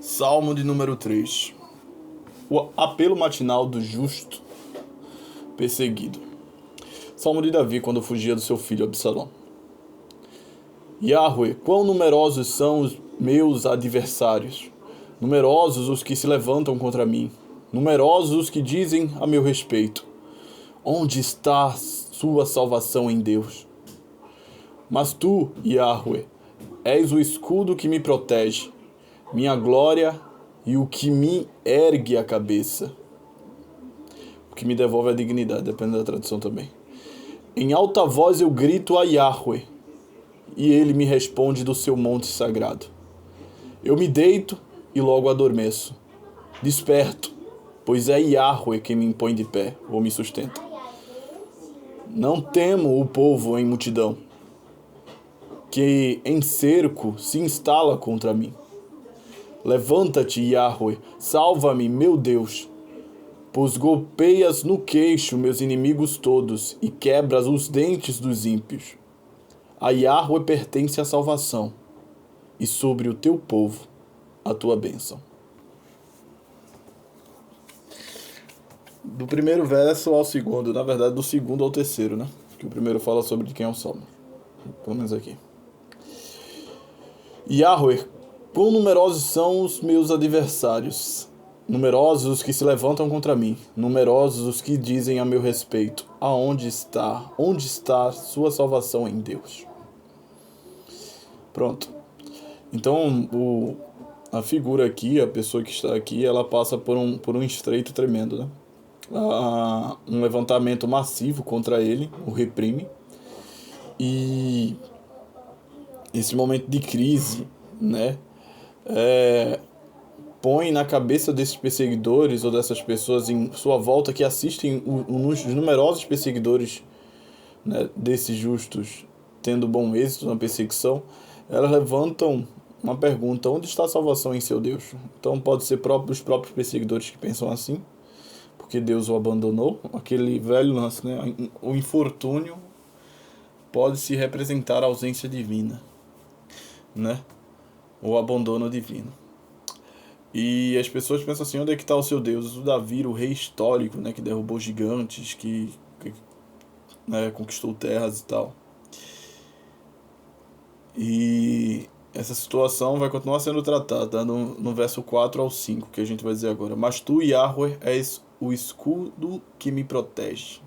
Salmo de número 3. O apelo matinal do justo perseguido. Salmo de Davi quando fugia do seu filho Absalão. Yahweh, quão numerosos são os meus adversários, numerosos os que se levantam contra mim, numerosos os que dizem a meu respeito: onde está sua salvação em Deus? Mas tu, Yahweh, és o escudo que me protege, minha glória e o que me ergue a cabeça. O que me devolve a dignidade, depende da tradução também. Em alta voz eu grito a Yahweh, e ele me responde do seu monte sagrado. Eu me deito e logo adormeço. Desperto, pois é Yahweh quem me põe de pé, ou me sustenta. Não temo o povo em multidão, que em cerco se instala contra mim. Levanta-te, Yahweh, salva-me, meu Deus, pois golpeias no queixo meus inimigos todos e quebras os dentes dos ímpios. A Yahweh pertence a salvação, e sobre o teu povo a tua bênção. Do primeiro verso ao segundo, na verdade do segundo ao terceiro, né? Que o primeiro fala sobre de quem é o Salmo. Pelo menos aqui. Yahweh, quão numerosos são os meus adversários, numerosos os que se levantam contra mim, numerosos os que dizem a meu respeito: onde está sua salvação em Deus? Pronto. Então, a figura aqui, a pessoa que está aqui, ela passa por um estreito tremendo, né? Um levantamento massivo contra ele, o reprime, e esse momento de crise, né, põe na cabeça desses perseguidores ou dessas pessoas em sua volta que assistem os numerosos perseguidores, né, desses justos tendo bom êxito na perseguição. Elas levantam uma pergunta: onde está a salvação em seu Deus? Então pode ser os próprios perseguidores que pensam assim, porque Deus o abandonou. Aquele velho lance, né? O infortúnio pode se representar a ausência divina, né? O abandono divino. E as pessoas pensam assim: onde é que está o seu Deus? O Davi, o rei histórico, né? Que derrubou gigantes, que né, conquistou terras e tal. E essa situação vai continuar sendo tratada no verso 4 ao 5, que a gente vai dizer agora. Mas tu, Yahweh, és o escudo que me protege,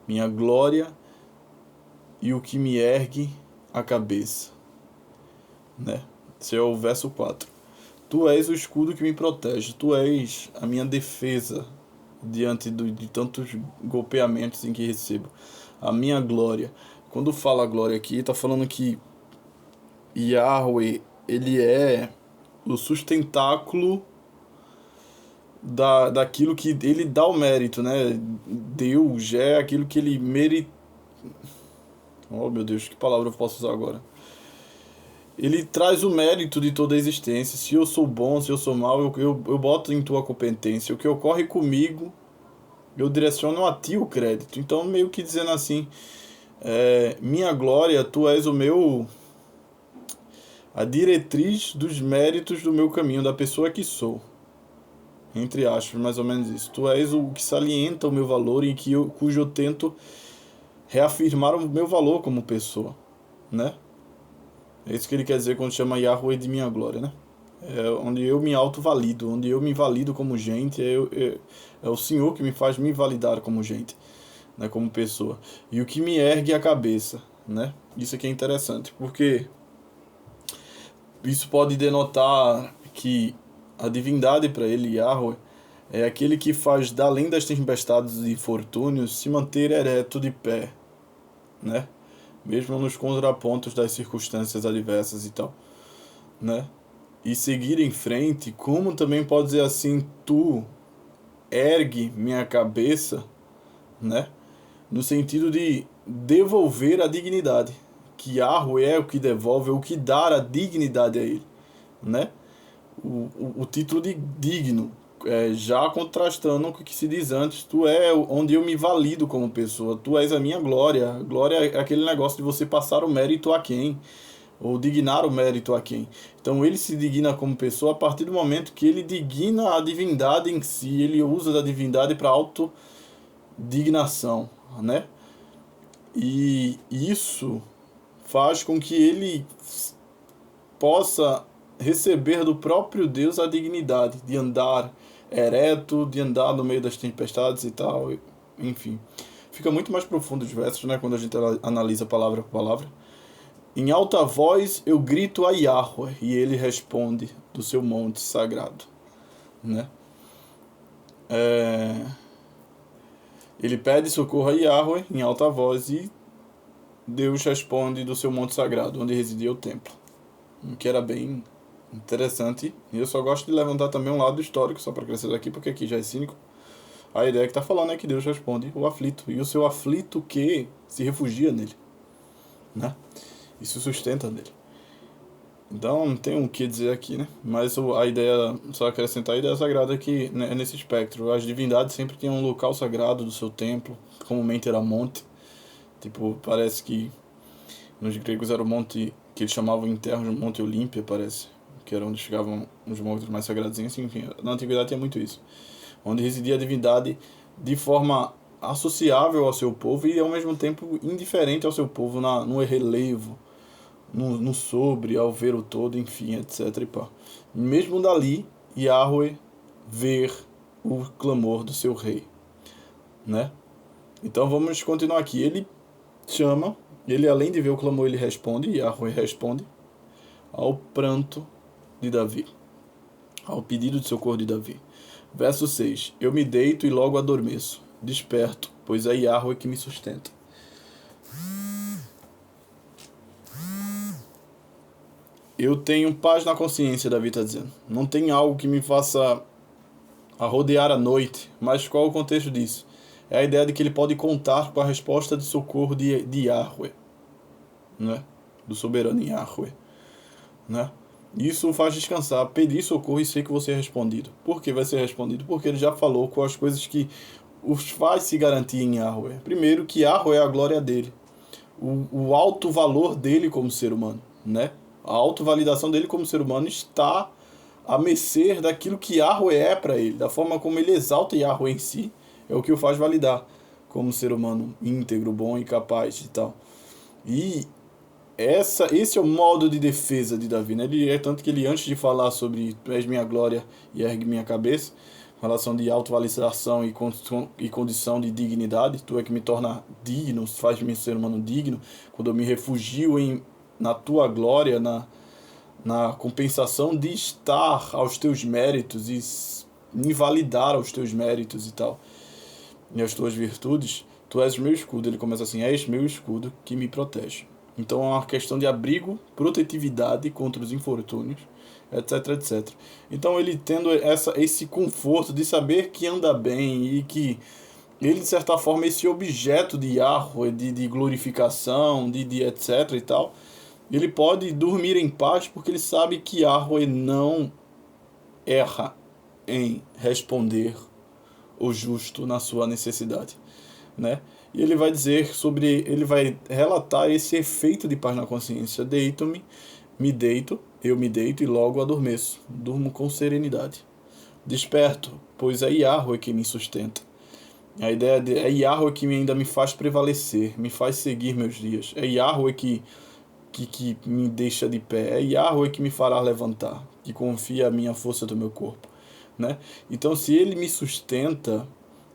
minha glória e o que me ergue a cabeça. Né? Esse é o verso 4. Tu és o escudo que me protege, tu és a minha defesa diante de tantos golpeamentos em que recebo. A minha glória. Quando fala glória aqui, está falando que Yahweh, ele é o sustentáculo daquilo que ele dá o mérito, né? Deus é aquilo que ele merita. Oh meu Deus, que palavra eu posso usar agora? Ele traz o mérito de toda a existência. Se eu sou bom, se eu sou mal, eu boto em tua competência. O que ocorre comigo, eu direciono a ti o crédito. Então, meio que dizendo assim, minha glória, tu és a diretriz dos méritos do meu caminho, da pessoa que sou. Entre aspas, mais ou menos isso. Tu és o que salienta o meu valor e cujo eu tento reafirmar o meu valor como pessoa, né? É isso que ele quer dizer quando chama Yahweh de minha glória, né? É onde eu me autovalido, onde eu me valido como gente, é o Senhor que me faz me validar como gente, né? Como pessoa. E o que me ergue a cabeça, né? Isso aqui é interessante, porque isso pode denotar que a divindade para ele, Yahweh, é aquele que faz, além das tempestades e infortúnios, se manter ereto de pé, né? Mesmo nos contrapontos das circunstâncias adversas e tal, né? E seguir em frente, como também pode dizer assim: tu ergue minha cabeça, né? No sentido de devolver a dignidade, que Yahweh é o que devolve, é o que dá a dignidade a ele, né? O título de digno, já contrastando com o que se diz antes: tu é onde eu me valido como pessoa, tu és a minha glória. Glória é aquele negócio de você passar o mérito a quem? ou dignar o mérito a quem. Então ele se digna como pessoa a partir do momento que ele digna a divindade em si, ele usa da divindade para autodignação, né? E isso faz com que ele possa receber do próprio Deus a dignidade de andar ereto, de andar no meio das tempestades e tal, enfim. Fica muito mais profundo os versos, né, quando a gente analisa palavra por palavra. Em alta voz eu grito a Yahweh, e ele responde do seu monte sagrado, né? Ele pede socorro a Yahweh em alta voz e Deus responde do seu monte sagrado, onde residia o templo. O que era bem interessante. E eu só gosto de levantar também um lado histórico, só para crescer aqui, porque aqui já é cínico. A ideia que está falando é que Deus responde o aflito, e o seu aflito que se refugia nele, né? Isso sustenta nele. Então não tem o que dizer aqui, né? Mas a ideia, só acrescentar a ideia sagrada que é nesse espectro. As divindades sempre tinham um local sagrado do seu templo, comumente era monte. Tipo, parece que nos gregos era o monte que eles chamavam em terra de Monte Olímpia, parece. Que era onde chegavam os montes mais sagrados. Enfim, na antiguidade tinha muito isso. Onde residia a divindade de forma associável ao seu povo e ao mesmo tempo indiferente ao seu povo no relevo, no sobre, ao ver o todo, enfim, etc. E pá. Mesmo dali, Yahweh ver o clamor do seu rei, né? Então vamos continuar aqui. Ele chama, ele além de ver o clamor, ele responde, Yahweh responde ao pranto de Davi, ao pedido de socorro de Davi. Verso 6. Eu me deito e logo adormeço, desperto, pois é Yahweh que me sustenta. Eu tenho paz na consciência, Davi está dizendo. Não tem algo que me faça rodear a noite. Mas qual é o contexto disso? É a ideia de que ele pode contar com a resposta de socorro de Yahweh, né? Do soberano Yahweh, né? Isso o faz descansar, pedir socorro e sei que você é respondido. Por que vai ser respondido? Porque ele já falou com as coisas que os faz se garantir em Yahweh. Primeiro, que Yahweh é a glória dele. O alto valor dele como ser humano, né? A autovalidação dele como ser humano está a mercê daquilo que Yahweh é para ele, da forma como ele exalta Yahweh em si, é o que o faz validar como ser humano íntegro, bom e capaz e tal. E esse é o modo de defesa de Davi, né? Ele é tanto que ele, antes de falar sobre tu és minha glória e ergue minha cabeça, relação de autovalidação e condição de dignidade, tu é que me torna digno, faz-me ser humano digno, quando eu me refugio na tua glória, na compensação de estar aos teus méritos e me validar aos teus méritos e tal, e às tuas virtudes, tu és meu escudo. Ele começa assim, és meu escudo que me protege. Então é uma questão de abrigo, protetividade contra os infortúnios, etc, etc. Então ele tendo esse conforto de saber que anda bem e que ele, de certa forma, esse objeto de Yahweh, de glorificação, de etc e tal, ele pode dormir em paz porque ele sabe que Yahweh não erra em responder o justo na sua necessidade, né? E ele vai dizer ele vai relatar esse efeito de paz na consciência. Deito-me, eu me deito e logo adormeço. Durmo com serenidade. Desperto, pois é Yahweh que me sustenta. A ideia é Yahweh que ainda me faz prevalecer, me faz seguir meus dias. É Yahweh que me deixa de pé. É Yahweh que me fará levantar, que confia a minha força do meu corpo, né? Então, se ele me sustenta,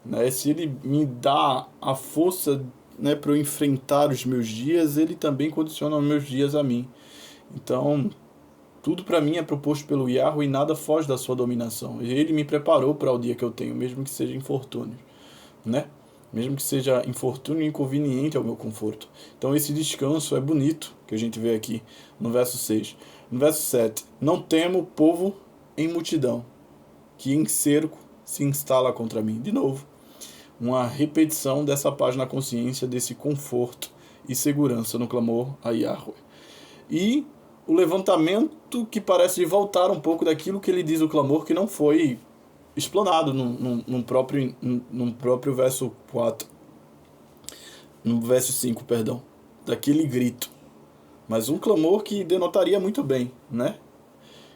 né, se ele me dá a força, né, para eu enfrentar os meus dias, ele também condiciona os meus dias a mim. Então, tudo para mim é proposto pelo Yahweh e nada foge da sua dominação. Ele me preparou para o dia que eu tenho, mesmo que seja infortúnio, né? Mesmo que seja infortúnio inconveniente ao meu conforto. Então esse descanso é bonito, que a gente vê aqui no verso 6. No verso 7, não temo o povo em multidão, que em cerco se instala contra mim. De novo, uma repetição dessa paz na consciência, desse conforto e segurança no clamor a Yahweh. E o levantamento que parece voltar um pouco daquilo que ele diz o clamor, que não foi explanado num próprio verso 4, no verso 5, perdão, daquele grito, mas um clamor que denotaria muito bem, né?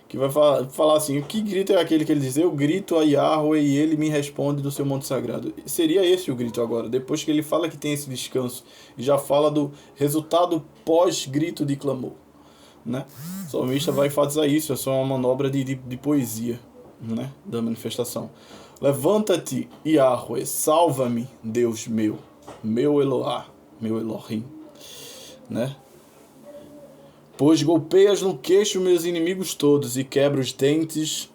Que vai falar assim, que grito é aquele que ele diz? Eu grito a Yahweh e ele me responde do seu monte sagrado. Seria esse o grito agora, depois que ele fala que tem esse descanso, e já fala do resultado pós-grito de clamor, né? O salmista vai enfatizar isso, é só uma manobra de poesia, né? Da manifestação. Levanta-te, Yahweh, salva-me, Deus meu, meu Eloá, meu Elohim, né? Pois golpeias no queixo meus inimigos todos e quebra os dentes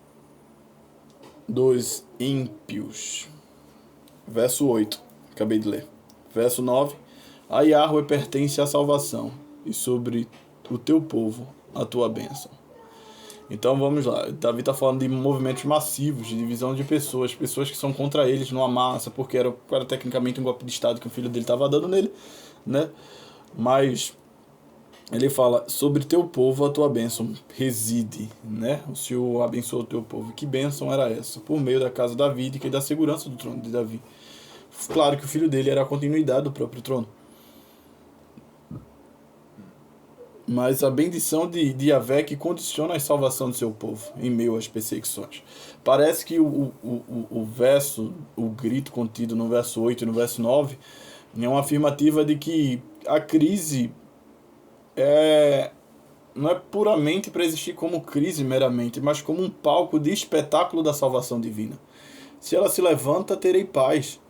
dos ímpios. Verso 8, acabei de ler. Verso 9, a Yahweh pertence à salvação, e sobre o teu povo a tua bênção. Então vamos lá, Davi está falando de movimentos massivos, de divisão de pessoas que são contra eles numa massa, porque era tecnicamente um golpe de estado que o filho dele estava dando nele, né? Mas ele fala, sobre teu povo a tua bênção reside, né? O Senhor abençoa o teu povo. Que bênção era essa? Por meio da casa davídica e da segurança do trono de Davi. Claro que o filho dele era a continuidade do próprio trono. Mas a bendição de Yahvé que condiciona a salvação do seu povo em meio às perseguições. Parece que o verso, o grito contido no verso 8 e no verso 9 é uma afirmativa de que a crise não é puramente para existir como crise meramente, mas como um palco de espetáculo da salvação divina. Se ela se levanta, terei paz,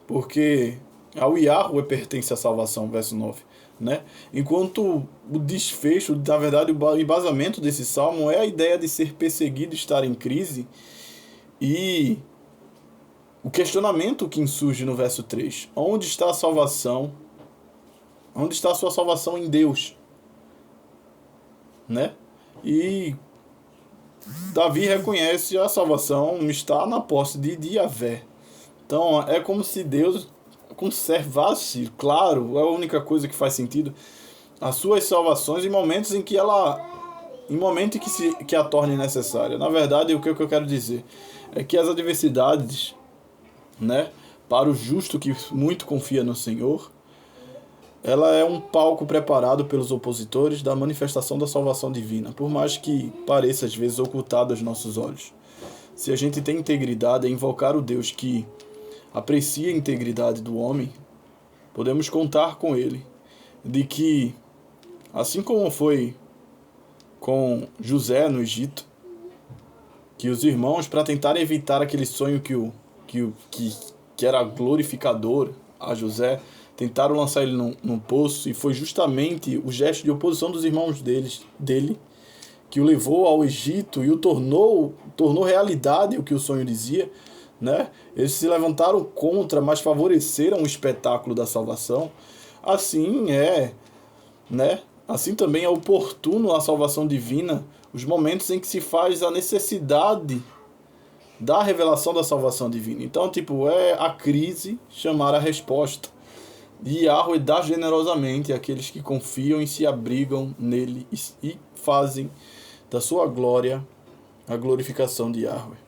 porque ao Yahweh pertence a salvação, verso 9. Né? Enquanto o desfecho, na verdade, o embasamento desse salmo é a ideia de ser perseguido, estar em crise, e o questionamento que insurge no verso 3. Onde está a salvação? Onde está a sua salvação em Deus? Né? E Davi reconhece a salvação está na posse de Yahvé. Então é como se Deus conservasse, claro, é a única coisa que faz sentido, as suas salvações em momentos em que que a torne necessária. Na verdade, o que eu quero dizer é que as adversidades, né, para o justo que muito confia no Senhor, ela é um palco preparado pelos opositores da manifestação da salvação divina, por mais que pareça às vezes ocultado aos nossos olhos. Se a gente tem integridade, é invocar o Deus que aprecia a integridade do homem, podemos contar com ele, de que, assim como foi com José no Egito, que os irmãos, para tentar evitar aquele sonho que era glorificador a José, tentaram lançar ele num poço, e foi justamente o gesto de oposição dos irmãos dele que o levou ao Egito e o tornou realidade o que o sonho dizia, né? Eles se levantaram contra, mas favoreceram o espetáculo da salvação. Assim né? Assim também é oportuno a salvação divina, os momentos em que se faz a necessidade da revelação da salvação divina. Então, é a crise chamar a resposta. E Yahweh dá generosamente àqueles que confiam e se abrigam nele e fazem da sua glória a glorificação de Yahweh.